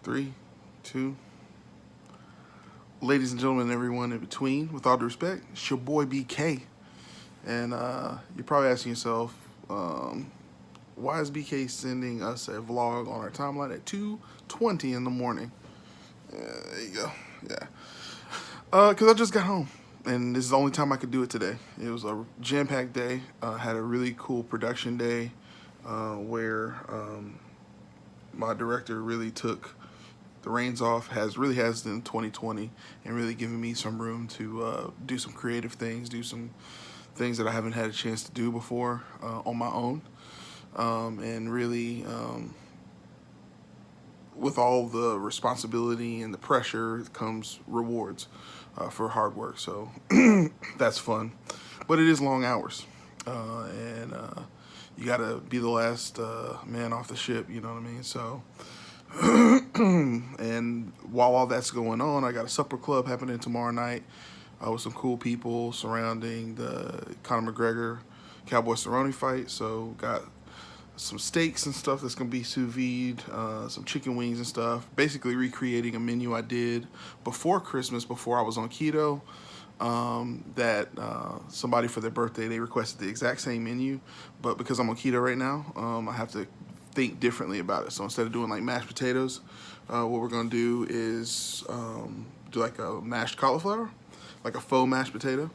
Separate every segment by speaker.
Speaker 1: Three, two. Ladies and gentlemen, everyone in between, with all due respect, it's your boy BK. And you're probably asking yourself, why is BK sending us a vlog on our timeline at 2:20 in the morning? There you go. Yeah. Because I just got home. And this is the only time I could do it today. It was a jam-packed day. Had a really cool production day where my director really took the reins off, has in 2020, and really given me some room to do some creative things, do some things that I haven't had a chance to do before on my own, and really with all the responsibility and the pressure comes rewards for hard work. So that's fun, but it is long hours, and you gotta be the last man off the ship. You know what I mean? So. And while all that's going on, I got a supper club happening tomorrow night with some cool people surrounding the Conor McGregor Cowboy Cerrone fight. So got some steaks and stuff that's gonna be sous vide, some chicken wings and stuff. Basically recreating a menu I did before Christmas, before I was on keto. That somebody for their birthday, they requested the exact same menu, but because I'm on keto right now, I have to think differently about it. So instead of doing like mashed potatoes, what we're gonna do is do like a mashed cauliflower, like a faux mashed potato,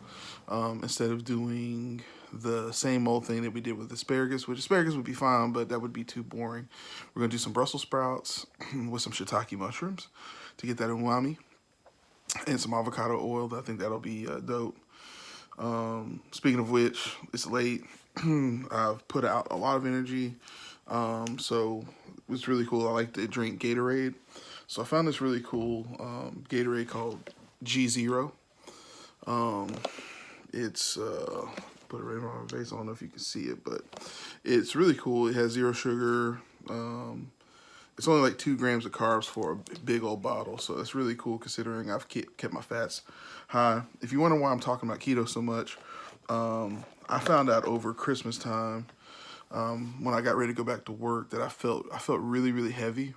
Speaker 1: instead of doing the same old thing that we did with asparagus, which asparagus would be fine, but that would be too boring. We're gonna do some Brussels sprouts with some shiitake mushrooms to get that umami, and some avocado oil. I think that'll be dope. Speaking of which, it's late. I've put out a lot of energy. So it's really cool. I like to drink Gatorade. So I found this really cool Gatorade called G0. It's put it right on my face. I don't know if you can see it, but it's really cool. It has 0 sugar. It's only like 2 grams of carbs for a big old bottle. So it's really cool considering I've kept my fats high. If you wonder why I'm talking about keto so much, I found out over Christmas time, when I got ready to go back to work, that I felt really, really heavy.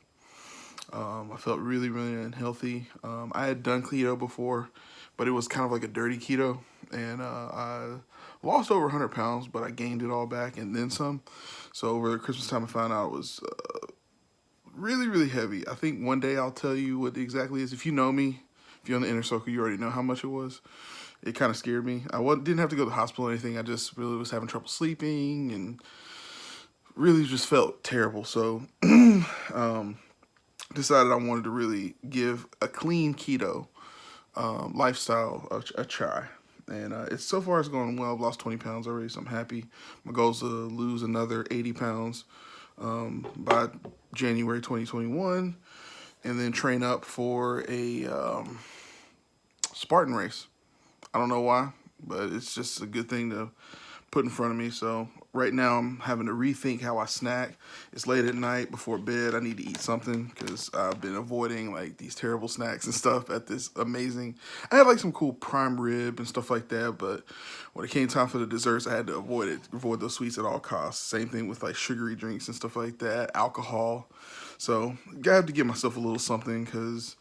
Speaker 1: I felt really, really unhealthy. I had done keto before, but it was kind of like a dirty keto, and I lost over 100 pounds, but I gained it all back and then some. So over the Christmas time, I found out it was really, really heavy. I think one day I'll tell you what it exactly is. If you know me, if you're in the inner circle, you already know how much it was. It kind of scared me. Didn't have to go to the hospital or anything. I just really was having trouble sleeping and really just felt terrible. So decided I wanted to really give a clean keto lifestyle a try. And it's so far it's going well. I've lost 20 pounds already, so I'm happy. My goal is to lose another 80 pounds by January 2021, and then train up for a Spartan race. I don't know why, but it's just a good thing to put in front of me. So right now I'm having to rethink how I snack. It's late at night before bed. I need to eat something because I've been avoiding like these terrible snacks and stuff at this amazing. I had like some cool prime rib and stuff like that, but when it came time for the desserts, I had to avoid those sweets at all costs. Same thing with like sugary drinks and stuff like that, alcohol. So I have to give myself a little something because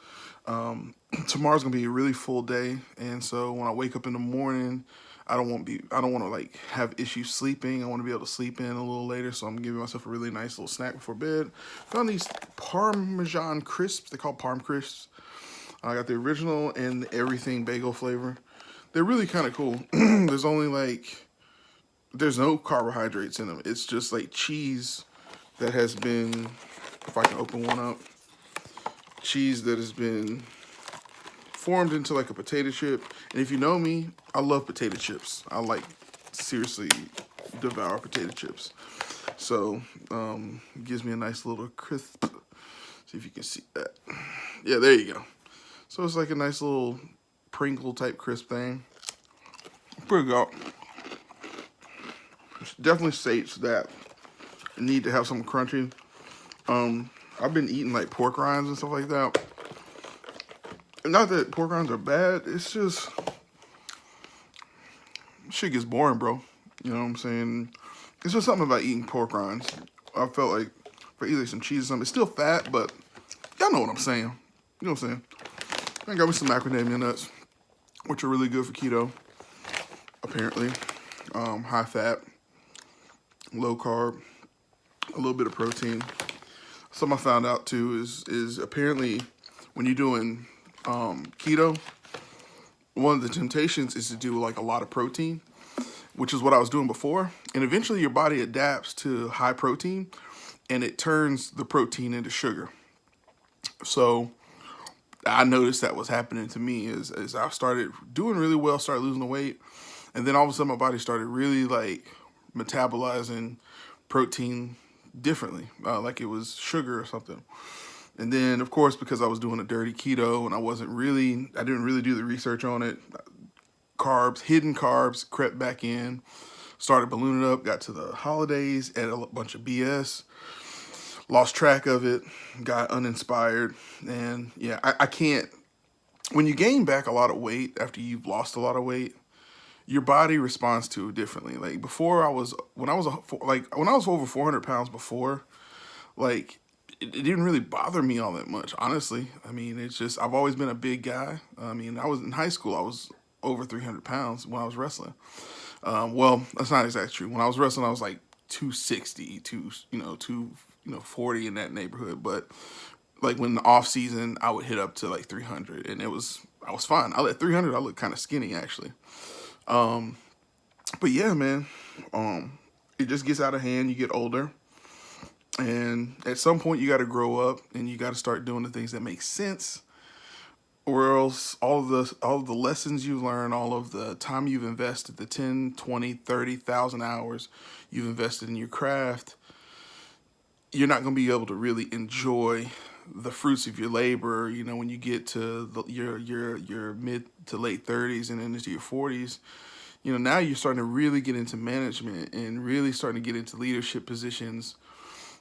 Speaker 1: tomorrow's gonna be a really full day, and so when I wake up in the morning, I don't want to like have issues sleeping. I want to be able to sleep in a little later, so I'm giving myself a really nice little snack before bed. Found these Parmesan crisps. They call Parm crisps. I got the original and the everything bagel flavor. They're really kind of cool. There's no carbohydrates in them. It's just like cheese that has been, if I can open one up, cheese that has been formed into like a potato chip. And if you know me, I love potato chips. I like seriously devour potato chips. So it gives me a nice little crisp. See if you can see that. Yeah, there you go. So it's like a nice little Pringle type crisp thing. Pretty good. Definitely states that you need to have something crunchy. I've been eating like pork rinds and stuff like that. Not that pork rinds are bad, it's just shit gets boring, bro. You know what I'm saying? It's just something about eating pork rinds. I felt like for either some cheese or something, it's still fat, but Y'all know what I'm saying. You know what I'm saying? I got me some macadamia nuts, which are really good for keto, apparently. High fat, low carb, a little bit of protein. Something I found out too is apparently when you're doing keto, one of the temptations is to do like a lot of protein, which is what I was doing before. And eventually your body adapts to high protein and it turns the protein into sugar. So I noticed that was happening to me as I started doing really well, started losing the weight. And then all of a sudden my body started really like metabolizing protein differently, like it was sugar or something. And then of course, because I was doing a dirty keto and I didn't really do the research on it, hidden carbs crept back in, started ballooning up, got to the holidays, ate a bunch of BS, lost track of it, got uninspired. And yeah, I can't, when you gain back a lot of weight after you've lost a lot of weight, your body responds to it differently. Like before when I was over 400 pounds before, like it didn't really bother me all that much, honestly. I mean, it's just, I've always been a big guy. I mean, I was in high school, I was over 300 pounds when I was wrestling. Well, that's not exactly true. When I was wrestling, I was like 260, 240 in that neighborhood. But like when the off season, I would hit up to like 300 and I was fine. At 300, I look kind of skinny actually. But yeah, man, it just gets out of hand. You get older and at some point you got to grow up and you got to start doing the things that make sense, or else all of the lessons you learn, all of the time you've invested, the 10, 20, 30,000 hours you've invested in your craft, you're not going to be able to really enjoy the fruits of your labor. You know, when you get to your mid to late 30s and into your 40s, you know, now you're starting to really get into management and really starting to get into leadership positions.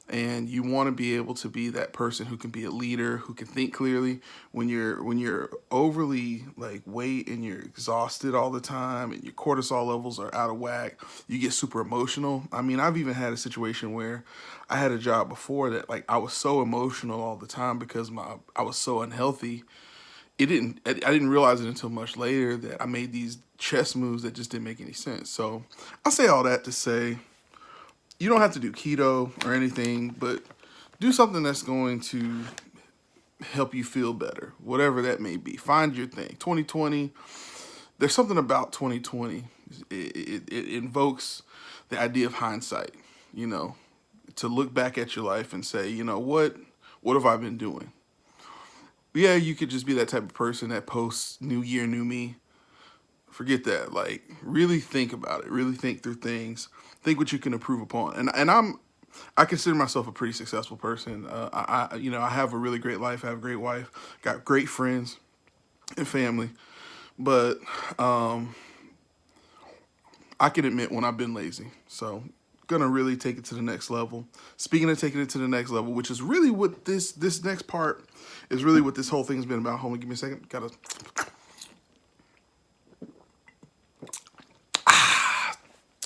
Speaker 1: And you want to be able to be that person who can be a leader, who can think clearly. When you're overly like weight and you're exhausted all the time and your cortisol levels are out of whack, you get super emotional. I mean, I've even had a situation where I had a job before that like I was so emotional all the time because I was so unhealthy. I didn't realize it until much later that I made these chess moves that just didn't make any sense. So I say all that to say, you don't have to do keto or anything, but do something that's going to help you feel better, whatever that may be. Find your thing. 2020, there's something about 2020. It invokes the idea of hindsight, you know, to look back at your life and say, you know, what have I been doing? Yeah, you could just be that type of person that posts new year, new me. Forget that. Like, really think about it. Really think through things. Think what you can improve upon. And I consider myself a pretty successful person. I have a really great life. I have a great wife. Got great friends and family. But I can admit when I've been lazy. So gonna really take it to the next level. Speaking of taking it to the next level, which is really what this next part is really what this whole thing's been about. Hold on, give me a second.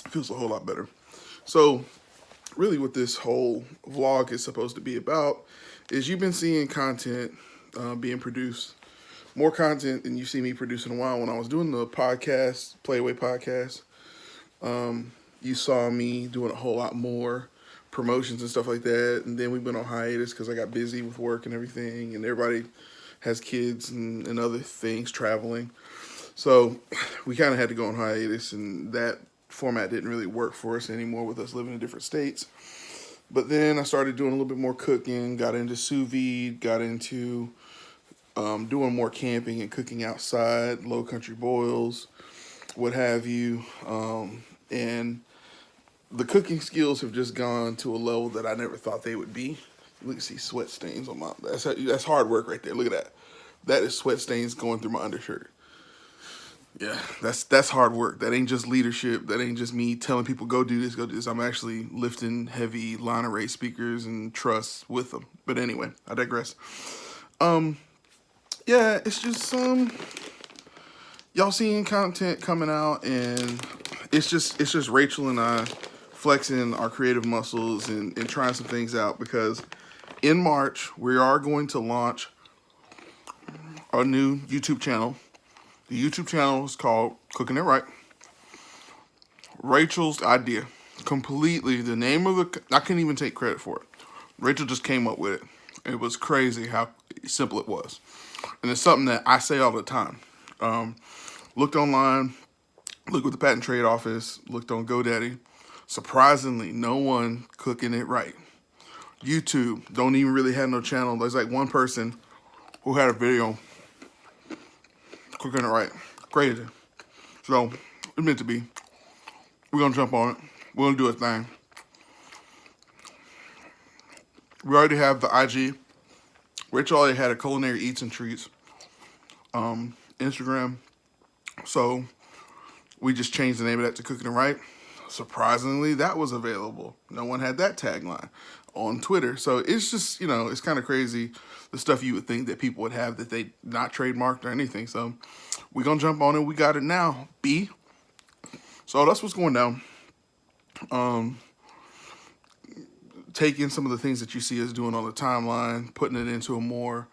Speaker 1: Feels a whole lot better. So really what this whole vlog is supposed to be about is you've been seeing content being produced, more content than you see me produce in a while. When I was doing the podcast, Play Away podcast, you saw me doing a whole lot more promotions and stuff like that. And then we've been on hiatus because I got busy with work and everything, and everybody has kids and other things, traveling. So we kind of had to go on hiatus, and that format didn't really work for us anymore with us living in different states. But then I started doing a little bit more cooking, got into sous vide, got into doing more camping and cooking outside, low country boils, what have you. And the cooking skills have just gone to a level that I never thought they would be. Look, at see sweat stains on my, that's hard work right there. Look at that. That is sweat stains going through my undershirt. Yeah, that's hard work. That ain't just leadership. That ain't just me telling people go do this, go do this. I'm actually lifting heavy line array speakers and truss with them. But anyway, I digress. Yeah, it's just y'all seeing content coming out, and it's just Rachel and I flexing our creative muscles and trying some things out, because in March, we are going to launch a new YouTube channel. The YouTube channel is called Cooking It Right. Rachel's idea. Completely the name of the, I can't even take credit for it. Rachel just came up with it. It was crazy how simple it was. And it's something that I say all the time. Looked online, looked with the Patent Trade Office, looked on GoDaddy. Surprisingly, no one cooking it right. YouTube don't even really have no channel. There's like one person who had a video cooking it right. Crazy. So it's meant to be. We're gonna jump on it. We're gonna do a thing. We already have the IG. Rachel already had a culinary eats and treats Instagram. So we just changed the name of that to Cooking It Right. Surprisingly, that was available. No one had that tagline on Twitter. So it's just, it's kind of crazy the stuff you would think that people would have that they not trademarked or anything. So we're going to jump on it. We got it now, B. So that's what's going down. Taking some of the things that you see us doing on the timeline, putting it into a more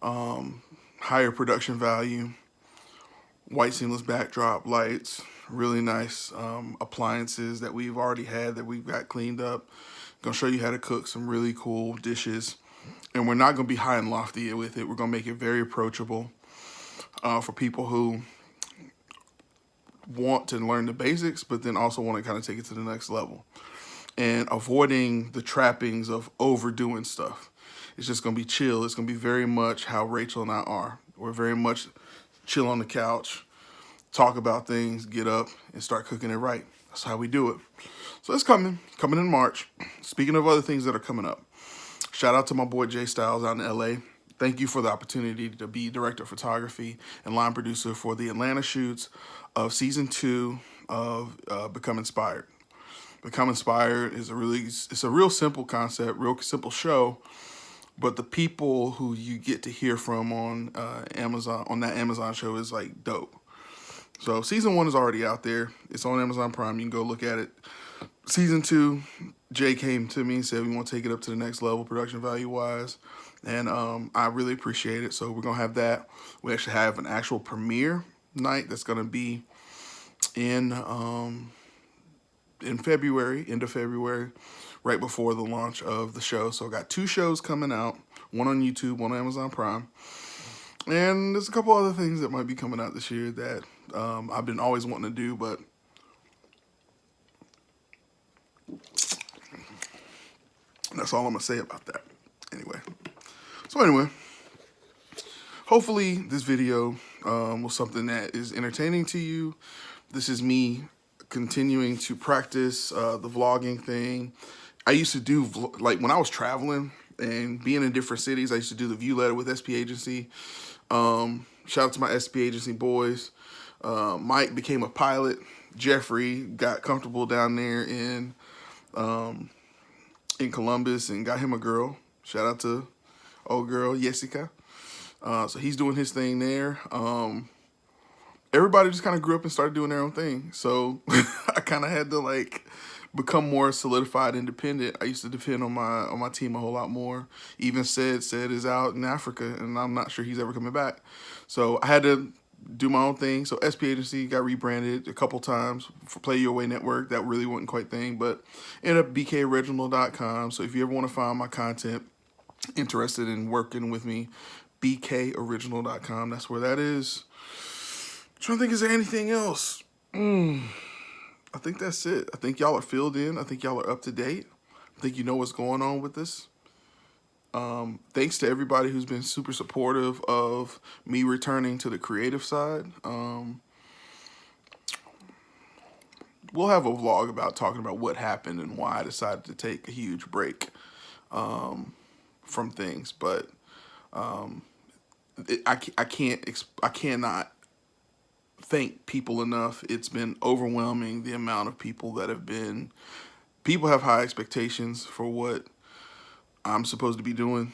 Speaker 1: higher production value, white seamless backdrop lights, really nice appliances that we've already had that we've got cleaned up. Gonna show you how to cook some really cool dishes. And we're not gonna be high and lofty with it. We're gonna make it very approachable for people who want to learn the basics, but then also want to kind of take it to the next level. And avoiding the trappings of overdoing stuff. It's just gonna be chill. It's gonna be very much how Rachel and I are. We're very much chill on the couch, talk about things, get up, and start cooking it right. That's how we do it. So it's coming in March. Speaking of other things that are coming up, shout out to my boy Jay Styles out in LA. Thank you for the opportunity to be director of photography and line producer for the Atlanta shoots of season 2 of Become Inspired. Become Inspired is it's a real simple concept, real simple show, but the people who you get to hear from on Amazon, on that Amazon show, is like dope. So season 1 is already out there. It's on Amazon Prime. You can go look at it. Season 2, Jay came to me and said we want to take it up to the next level production value wise. And I really appreciate it. So we're going to have that. We actually have an actual premiere night that's going to be in February, end of February, right before the launch of the show. So I got 2 shows coming out, one on YouTube, one on Amazon Prime. And there's a couple other things that might be coming out this year that I've been always wanting to do, but that's all I'm going to say about that. Anyway, hopefully this video was something that is entertaining to you. This is me continuing to practice the vlogging thing. I used to do, like when I was traveling and being in different cities, I used to do the View Letter with SP Agency. Shout out to my SP Agency boys. Mike became a pilot. Jeffrey got comfortable down there in Columbus and got him a girl. Shout out to old girl Jessica. So he's doing his thing there. Everybody just kind of grew up and started doing their own thing. So I kind of had to like become more solidified, independent. I used to depend on my team a whole lot more. Even said is out in Africa, and I'm not sure he's ever coming back. So I had to do my own thing. So SP Agency got rebranded a couple times for Play Your Way Network. That really wasn't quite thing, but ended up bkoriginal.com. So if you ever want to find my content, interested in working with me, bkoriginal.com. That's where that is. I'm trying to think, is there anything else? I think that's it. I think y'all are filled in. I think y'all are up to date. I think you know what's going on with this. Thanks to everybody who's been super supportive of me returning to the creative side. We'll have a vlog about talking about what happened and why I decided to take a huge break from things. But I cannot thank people enough. It's been overwhelming, the amount of people that have been. People have high expectations for what I'm supposed to be doing.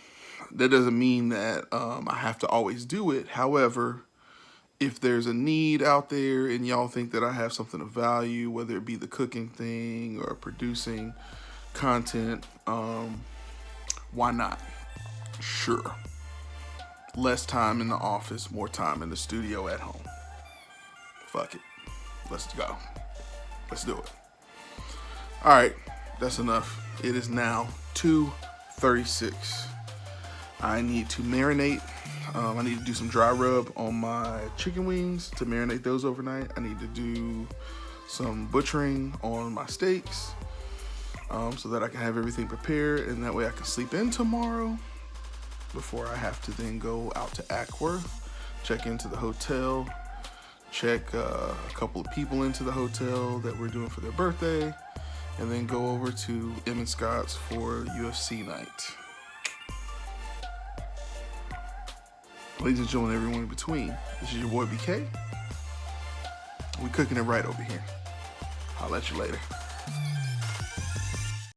Speaker 1: That doesn't mean that I have to always do it. However, if there's a need out there and y'all think that I have something of value, whether it be the cooking thing or producing content, Why not? Sure. Less time in the office, more time in the studio at home. Fuck it. Let's go. Let's do it. All right, that's enough. It is now 2:36. I need to marinate. I need to do some dry rub on my chicken wings to marinate those overnight. I need to do some butchering on my steaks so that I can have everything prepared, and that way I can sleep in tomorrow before I have to then go out to Ackworth, check into the hotel, check a couple of people into the hotel that we're doing for their birthday, and then go over to M & Scott's for UFC night. Ladies and gentlemen, everyone in between, this is your boy BK. We cooking it right over here. I'll let you later.